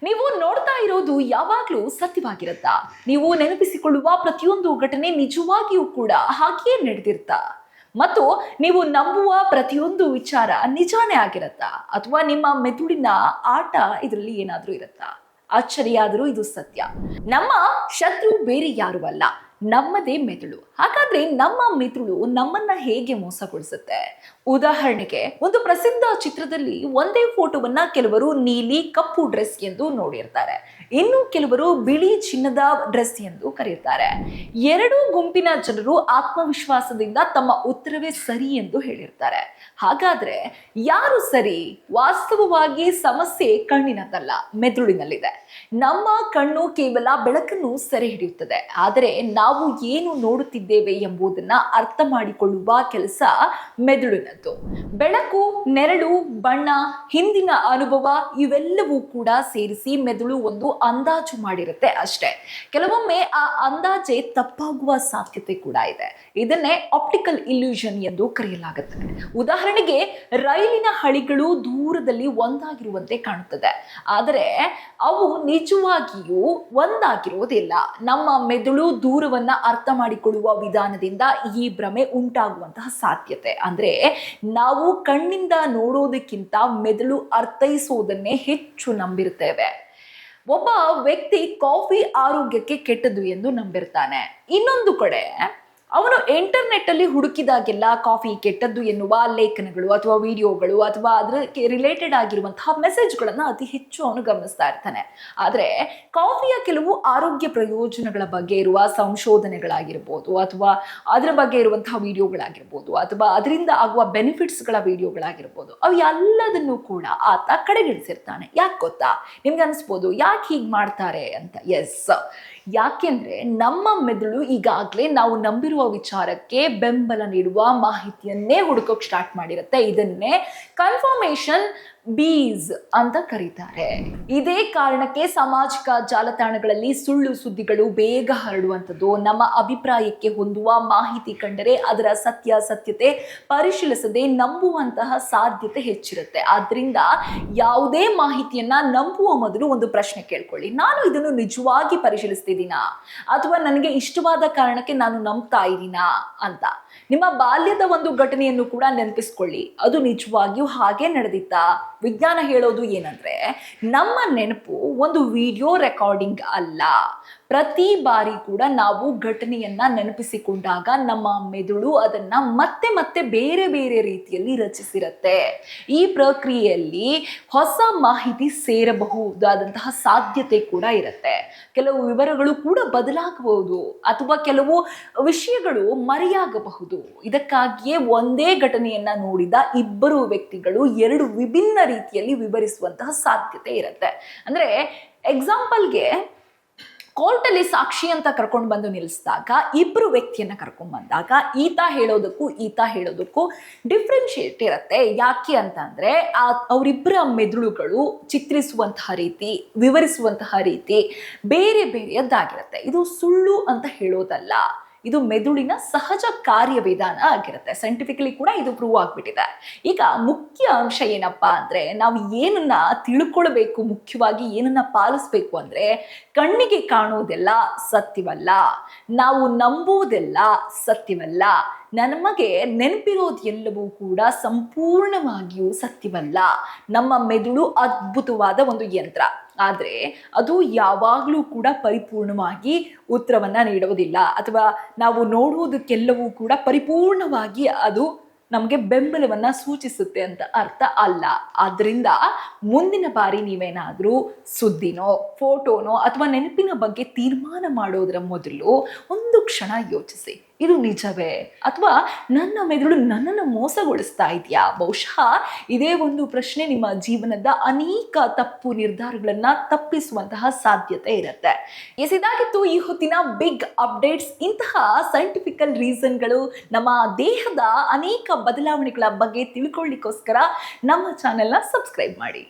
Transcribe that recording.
ನೀವು ನೋಡ್ತಾ ಇರೋದು ಯಾವಾಗಲೂ ಸತ್ಯವಾಗಿರುತ್ತಾ? ನೀವು ನೆನಪಿಸಿಕೊಳ್ಳುವ ಪ್ರತಿಯೊಂದು ಘಟನೆ ನಿಜವಾಗಿಯೂ ಕೂಡ ಹಾಗೆಯೇ ನಡೆದಿರುತ್ತಾ? ಮತ್ತು ನೀವು ನಂಬುವ ಪ್ರತಿಯೊಂದು ವಿಚಾರ ನಿಜಾನೇ ಆಗಿರುತ್ತಾ? ಅಥವಾ ನಿಮ್ಮ ಮೆದುಳಿನ ಆಟ ಇದರಲ್ಲಿ ಏನಾದರೂ ಇರುತ್ತಾ? ಆಶ್ಚರ್ಯ ಆದರೂ ಇದು ಸತ್ಯ. ನಮ್ಮ ಶತ್ರು ಬೇರೆ ಯಾರು ಅಲ್ಲ, ನಮ್ಮದೇ ಮೆದುಳು. ಹಾಗಾದ್ರೆ ನಮ್ಮ ಮೆದುಳು ನಮ್ಮನ್ನ ಹೇಗೆ ಮೋಸಗೊಳಿಸುತ್ತೆ? ಉದಾಹರಣೆಗೆ, ಒಂದು ಪ್ರಸಿದ್ಧ ಚಿತ್ರದಲ್ಲಿ ಒಂದೇ ಫೋಟೋವನ್ನ ಕೆಲವರು ನೀಲಿ ಕಪ್ಪು ಡ್ರೆಸ್ ಎಂದು ನೋಡಿರ್ತಾರೆ, ಇನ್ನು ಕೆಲವರು ಬಿಳಿ ಚಿನ್ನದ ಡ್ರೆಸ್ ಎಂದು ಕರೆಯುತ್ತಾರೆ. ಎರಡೂ ಗುಂಪಿನ ಜನರು ಆತ್ಮವಿಶ್ವಾಸದಿಂದ ತಮ್ಮ ಉತ್ತರವೇ ಸರಿ ಎಂದು ಹೇಳಿರ್ತಾರೆ. ಹಾಗಾದ್ರೆ ಯಾರು ಸರಿ? ವಾಸ್ತವವಾಗಿ ಸಮಸ್ಯೆ ಕಣ್ಣಿನದಲ್ಲ, ಮೆದುಳಿನಲ್ಲಿದೆ. ನಮ್ಮ ಕಣ್ಣು ಕೇವಲ ಬೆಳಕನ್ನು ಸೆರೆ ಹಿಡಿಯುತ್ತದೆ, ಆದರೆ ನಾವು ಏನು ನೋಡುತ್ತಿದ್ದೇವೆ ಎಂಬುದನ್ನ ಅರ್ಥ ಮಾಡಿಕೊಳ್ಳುವ ಕೆಲಸ ಮೆದುಳಿನದ್ದು. ಬೆಳಕು, ನೆರಳು, ಬಣ್ಣ, ಹಿಂದಿನ ಅನುಭವ ಇವೆಲ್ಲವೂ ಕೂಡ ಸೇರಿಸಿ ಮೆದುಳು ಒಂದು ಅಂದಾಜು ಮಾಡಿರುತ್ತೆ ಅಷ್ಟೇ. ಕೆಲವೊಮ್ಮೆ ಆ ಅಂದಾಜೆ ತಪ್ಪಾಗುವ ಸಾಧ್ಯತೆ ಕೂಡ ಇದೆ. ಇದನ್ನೇ ಆಪ್ಟಿಕಲ್ ಇಲ್ಯೂಷನ್ ಎಂದು ಕರೆಯಲಾಗುತ್ತದೆ. ಉದಾಹರಣೆಗೆ, ರೈಲಿನ ಹಳಿಗಳು ದೂರದಲ್ಲಿ ಒಂದಾಗಿರುವಂತೆ ಕಾಣುತ್ತದೆ, ಆದರೆ ಅವು ನಿಜವಾಗಿಯೂ ಒಂದಾಗಿರುವುದಿಲ್ಲ. ನಮ್ಮ ಮೆದುಳು ದೂರವನ್ನ ಅರ್ಥ ಮಾಡಿಕೊಳ್ಳುವ ವಿಧಾನದಿಂದ ಈ ಭ್ರಮೆ ಉಂಟಾಗುವಂತಹ ಸಾಧ್ಯತೆ. ಅಂದ್ರೆ ನಾವು ಕಣ್ಣಿಂದ ನೋಡೋದಕ್ಕಿಂತ ಮೆದುಳು ಅರ್ಥೈಸೋದನ್ನೇ ಹೆಚ್ಚು ನಂಬಿರುತ್ತೇವೆ. ಒಬ್ಬ ವ್ಯಕ್ತಿ ಕಾಫಿ ಆರೋಗ್ಯಕ್ಕೆ ಕೆಟ್ಟದ್ದು ಎಂದು ನಂಬಿರ್ತಾನೆ. ಇನ್ನೊಂದು ಕಡೆ ಅವನು ಇಂಟರ್ನೆಟ್ ಅಲ್ಲಿ ಹುಡುಕಿದಾಗೆಲ್ಲ ಕಾಫಿ ಕೆಟ್ಟದ್ದು ಎನ್ನುವ ಲೇಖನಗಳು ಅಥವಾ ವಿಡಿಯೋಗಳು ಅಥವಾ ಅದಕ್ಕೆ ರಿಲೇಟೆಡ್ ಆಗಿರುವಂತಹ ಮೆಸೇಜ್ಗಳನ್ನು ಅತಿ ಹೆಚ್ಚು ಅವನು ಗಮನಿಸ್ತಾ ಇರ್ತಾನೆ. ಆದರೆ ಕಾಫಿಯ ಕೆಲವು ಆರೋಗ್ಯ ಪ್ರಯೋಜನಗಳ ಬಗ್ಗೆ ಇರುವ ಸಂಶೋಧನೆಗಳಾಗಿರ್ಬೋದು, ಅಥವಾ ಅದರ ಬಗ್ಗೆ ಇರುವಂತಹ ವಿಡಿಯೋಗಳಾಗಿರ್ಬೋದು, ಅಥವಾ ಅದರಿಂದ ಆಗುವ ಬೆನಿಫಿಟ್ಸ್ಗಳ ವಿಡಿಯೋಗಳಾಗಿರ್ಬೋದು, ಅವು ಎಲ್ಲದನ್ನು ಕೂಡ ಆತ ಕಡೆಗಣಿಸಿರ್ತಾನೆ. ಯಾಕೆ ಗೊತ್ತಾ? ನಿಮ್ಗೆ ಅನಿಸ್ಬೋದು ಯಾಕೆ ಹೀಗೆ ಮಾಡ್ತಾರೆ ಅಂತ. ಎಸ್, ಯಾಕೆಂದ್ರೆ ನಮ್ಮ ಮೆದುಳು ಈಗಾಗಲೇ ನಾವು ನಂಬಿರುವ ವಿಚಾರಕ್ಕೆ ಬೆಂಬಲ ನೀಡುವ ಮಾಹಿತಿಯನ್ನೇ ಹುಡುಕೋಕ್ ಸ್ಟಾರ್ಟ್ ಮಾಡಿರುತ್ತೆ. ಇದನ್ನೇ ಕನ್ಫರ್ಮೇಷನ್ ಬೀಸ್ ಅಂತ ಕರೀತಾರೆ. ಇದೇ ಕಾರಣಕ್ಕೆ ಸಾಮಾಜಿಕ ಜಾಲತಾಣಗಳಲ್ಲಿ ಸುಳ್ಳು ಸುದ್ದಿಗಳು ಬೇಗ ಹರಡುವಂಥದ್ದು. ನಮ್ಮ ಅಭಿಪ್ರಾಯಕ್ಕೆ ಹೊಂದುವ ಮಾಹಿತಿ ಕಂಡರೆ ಅದರ ಸತ್ಯತೆ ಪರಿಶೀಲಿಸದೆ ನಂಬುವಂತಹ ಸಾಧ್ಯತೆ ಹೆಚ್ಚಿರುತ್ತೆ. ಆದ್ರಿಂದ ಯಾವುದೇ ಮಾಹಿತಿಯನ್ನ ನಂಬುವ ಮೊದಲು ಒಂದು ಪ್ರಶ್ನೆ ಕೇಳ್ಕೊಳ್ಳಿ: ನಾನು ಇದನ್ನು ನಿಜವಾಗಿ ಪರಿಶೀಲಿಸ್ತಿದ್ದೀನಾ, ಅಥವಾ ನನಗೆ ಇಷ್ಟವಾದ ಕಾರಣಕ್ಕೆ ನಾನು ನಂಬ್ತಾ ಇದ್ದೀನಾ ಅಂತ. ನಿಮ್ಮ ಬಾಲ್ಯದ ಒಂದು ಘಟನೆಯನ್ನು ಕೂಡ ನೆನಪಿಸ್ಕೊಳ್ಳಿ, ಅದು ನಿಜವಾಗಿಯೂ ಹಾಗೆ ನಡೆದಿತ್ತಾ? ವಿಜ್ಞಾನ ಹೇಳೋದು ಏನಂದ್ರೆ, ನಮ್ಮ ನೆನಪು ಒಂದು ವಿಡಿಯೋ ರೆಕಾರ್ಡಿಂಗ್ ಅಲ್ಲ. ಪ್ರತಿ ಬಾರಿ ಕೂಡ ನಾವು ಘಟನೆಯನ್ನ ನೆನಪಿಸಿಕೊಂಡಾಗ ನಮ್ಮ ಮೆದುಳು ಅದನ್ನ ಮತ್ತೆ ಮತ್ತೆ ಬೇರೆ ಬೇರೆ ರೀತಿಯಲ್ಲಿ ರಚಿಸಿರುತ್ತೆ. ಈ ಪ್ರಕ್ರಿಯೆಯಲ್ಲಿ ಹೊಸ ಮಾಹಿತಿ ಸೇರಬಹುದಾದಂತಹ ಸಾಧ್ಯತೆ ಕೂಡ ಇರುತ್ತೆ. ಕೆಲವು ವಿವರಗಳು ಕೂಡ ಬದಲಾಗಬಹುದು, ಅಥವಾ ಕೆಲವು ವಿಷಯಗಳು ಮರೆಯಾಗಬಹುದು. ಇದಕ್ಕಾಗಿಯೇ ಒಂದೇ ಘಟನೆಯನ್ನ ನೋಡಿದ ಇಬ್ಬರು ವ್ಯಕ್ತಿಗಳು ಎರಡು ವಿಭಿನ್ನ ರೀತಿಯಲ್ಲಿ ವಿವರಿಸುವಂತಹ ಸಾಧ್ಯತೆ ಇರುತ್ತೆ. ಅಂದ್ರೆ ಎಕ್ಸಾಂಪಲ್ಗೆ, ಕೋರ್ಟಲ್ಲಿ ಸಾಕ್ಷಿ ಅಂತ ಕರ್ಕೊಂಡು ಬಂದು ನಿಲ್ಲಿಸಿದಾಗ ಇಬ್ಬರು ವ್ಯಕ್ತಿಯನ್ನ ಕರ್ಕೊಂಡು ಬಂದಾಗ ಈತ ಹೇಳೋದಕ್ಕೂ ಡಿಫ್ರೆನ್ಶಿಯೇಟ್ ಇರುತ್ತೆ. ಯಾಕೆ ಅಂತಂದ್ರೆ ಅವರಿಬ್ಬರ ಮೆದುಳುಗಳು ಚಿತ್ರಿಸುವಂತಹ ರೀತಿ, ವಿವರಿಸುವಂತಹ ರೀತಿ ಬೇರೆ ಬೇರೆಯದ್ದಾಗಿರುತ್ತೆ. ಇದು ಸುಳ್ಳು ಅಂತ ಹೇಳೋದಲ್ಲ, ಇದು ಮೆದುಳಿನ ಸಹಜ ಕಾರ್ಯವಿಧಾನ ಆಗಿರುತ್ತೆ. ಸೈಂಟಿಫಿಕಲಿ ಕೂಡ ಇದು ಪ್ರೂವ್ ಆಗ್ಬಿಟ್ಟಿದೆ. ಈಗ ಮುಖ್ಯ ಅಂಶ ಏನಪ್ಪಾ ಅಂದ್ರೆ, ನಾವು ಏನನ್ನ ತಿಳ್ಕೊಳ್ಬೇಕು, ಮುಖ್ಯವಾಗಿ ಏನನ್ನ ಪಾಲಿಸ್ಬೇಕು ಅಂದ್ರೆ, ಕಣ್ಣಿಗೆ ಕಾಣುವುದೆಲ್ಲ ಸತ್ಯವಲ್ಲ, ನಾವು ನಂಬುವುದೆಲ್ಲ ಸತ್ಯವಲ್ಲ, ನಮಗೆ ನೆನಪಿರೋದು ಎಲ್ಲವೂ ಕೂಡ ಸಂಪೂರ್ಣವಾಗಿಯೂ ಸತ್ಯವಲ್ಲ. ನಮ್ಮ ಮೆದುಳು ಅದ್ಭುತವಾದ ಒಂದು ಯಂತ್ರ, ಆದರೆ ಅದು ಯಾವಾಗಲೂ ಕೂಡ ಪರಿಪೂರ್ಣವಾಗಿ ಉತ್ತರವನ್ನ ನೀಡುವುದಿಲ್ಲ, ಅಥವಾ ನಾವು ನೋಡುವುದಕ್ಕೆಲ್ಲವೂ ಕೂಡ ಪರಿಪೂರ್ಣವಾಗಿ ಅದು ನಮಗೆ ಬೆಂಬಲವನ್ನ ಸೂಚಿಸುತ್ತೆ ಅಂತ ಅರ್ಥ ಅಲ್ಲ. ಆದ್ರಿಂದ ಮುಂದಿನ ಬಾರಿ ನೀವೇನಾದ್ರೂ ಸುದ್ದಿನೋ ಫೋಟೋನೋ ಅಥವಾ ನೆನಪಿನ ಬಗ್ಗೆ ತೀರ್ಮಾನ ಮಾಡೋದರ ಮೊದಲು ಒಂದು ಕ್ಷಣ ಯೋಚಿಸಿ, ಇದು ನಿಜವೇ, ಅಥವಾ ನನ್ನ ಮೆದುಳು ನನ್ನನ್ನು ಮೋಸಗೊಳಿಸ್ತಾ ಇದೆಯಾ? ಬಹುಶಃ ಇದೇ ಒಂದು ಪ್ರಶ್ನೆ ನಿಮ್ಮ ಜೀವನದ ಅನೇಕ ತಪ್ಪು ನಿರ್ಧಾರಗಳನ್ನ ತಪ್ಪಿಸುವಂತಹ ಸಾಧ್ಯತೆ ಇರುತ್ತೆ. ಇದಾಗಿತ್ತು ಈ ಹೊತ್ತಿನ ಬಿಗ್ ಅಪ್ಡೇಟ್ಸ್. ಇಂತಹ ಸೈಂಟಿಫಿಕಲ್ ರೀಸನ್ಗಳು, ನಮ್ಮ ದೇಹದ ಅನೇಕ ಬದಲಾವಣೆಗಳ ಬಗ್ಗೆ ತಿಳ್ಕೊಳ್ಳಿಕ್ಕೋಸ್ಕರ ನಮ್ಮ ಚಾನೆಲ್ನ ಸಬ್ಸ್ಕ್ರೈಬ್ ಮಾಡಿ.